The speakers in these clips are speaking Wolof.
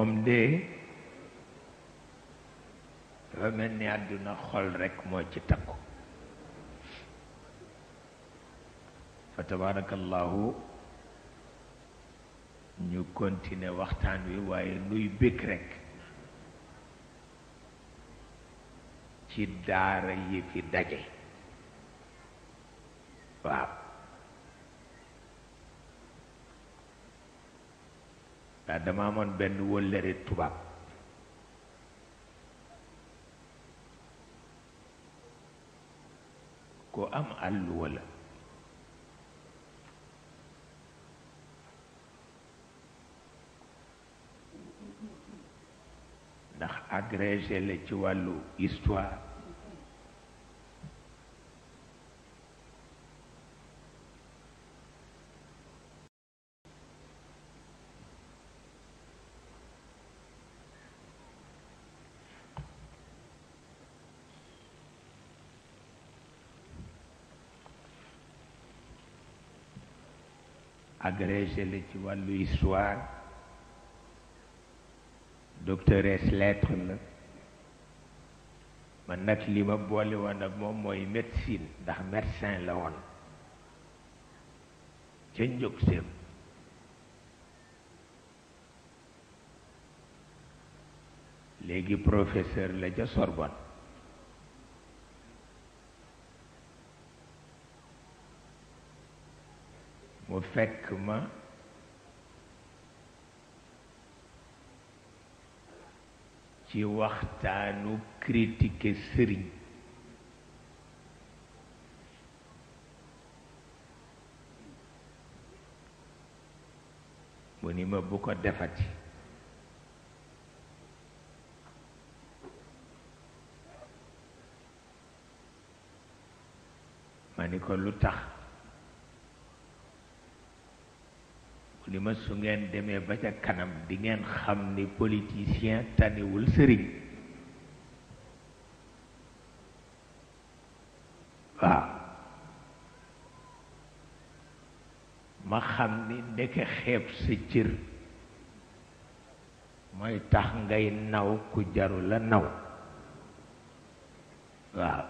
moom de dafa mel ni àdduna xol rekk moo ci takku fa tabarakallahu ñu continuer waxtaan wi waaye nuy bëgg rekk ci daara yi fi daje waaw ndax dama amoon benn wëllëre tubaab ku am àlluwa la ndax agrégé la ci wàllu histoire agrégé la ci wàllu histoire doctoresse lettres la man nag li ma boole woon ak moom mooy médecine ndax médecin la woon ca njëg séem léegi professeur la ca Sorbonne mu fekk ma ci waxtaanu critiquer sëriñ mu ni ma bu ko defati ma ni ko lu tax mu ni ma su ngeen demee ba ca kanam di ngeen xam ni politicien taniwul sëriñ waaw ma xam ni ndeke xeeb sa cër mooy tax ngay naw ku jaru la naw waaw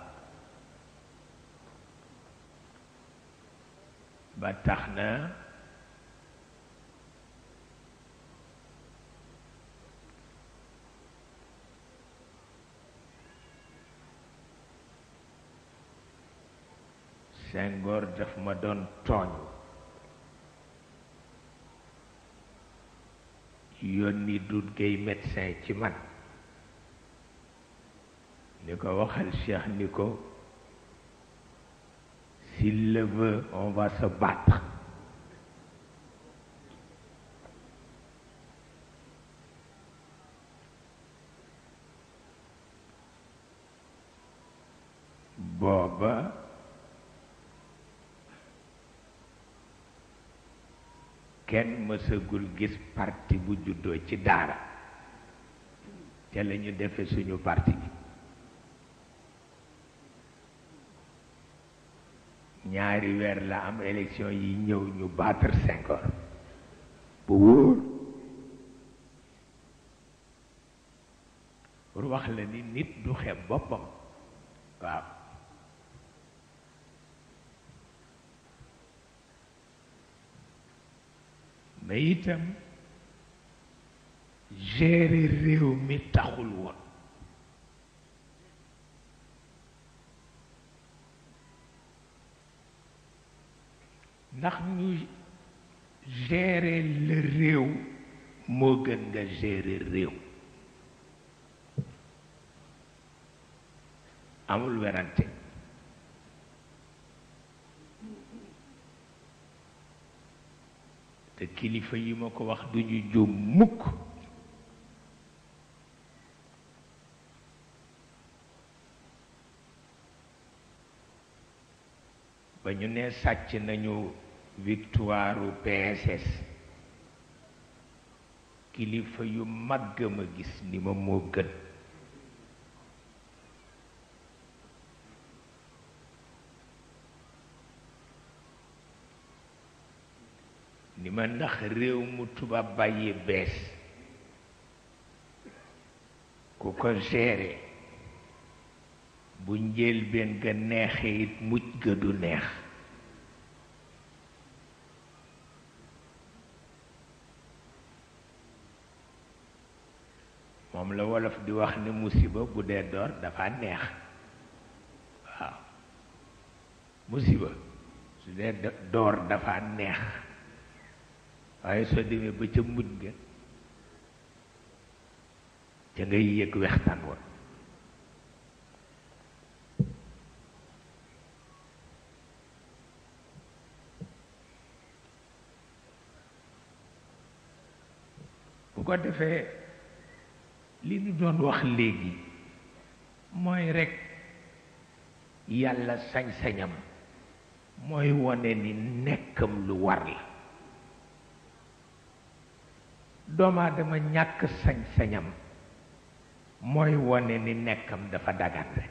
ba tax na Senghor daf ma doon tooñ yónni Doudou Gueye médecin ci man ni ko waxal Cheikh ni ko s'il le veut on va se battre booba kenn mësagul gis parti bu juddoo ci daara te la ñu defe suñu parti bi ñaari weer la am élection yi ñëw ñu battre Senghor bu wóor pour wax la ni nit du xeeb boppam waaw mais itam gérer réew mi taxul woon ndax ñu gérer le réew moo gën nga gérer réew amul werante te kilifa yi ma ko wax duñu juum mukk ba ñu ne sàcc nañu victoire u PSS kilifa yu màgg ma gis ni ma moo gën ni ma ndax réew mu tubaab bàyyi bees ku ko géré bu njëlbéen ga neexee it mujj ga du neex. moom la wolof di wax ne musiba bu dee door dafa neex. waaw musiba su dee door dafa neex waaye soo demee ba ca mujj ga ca ngay yëg wextaan wa. bu ko defee li ñu doon wax léegi mooy rekk yàlla sañ-sañam mooy wone ni nekkam lu war la. doomu aadama ñàkk sañ-sañam mooy wone ni nekkam dafa dagan rek.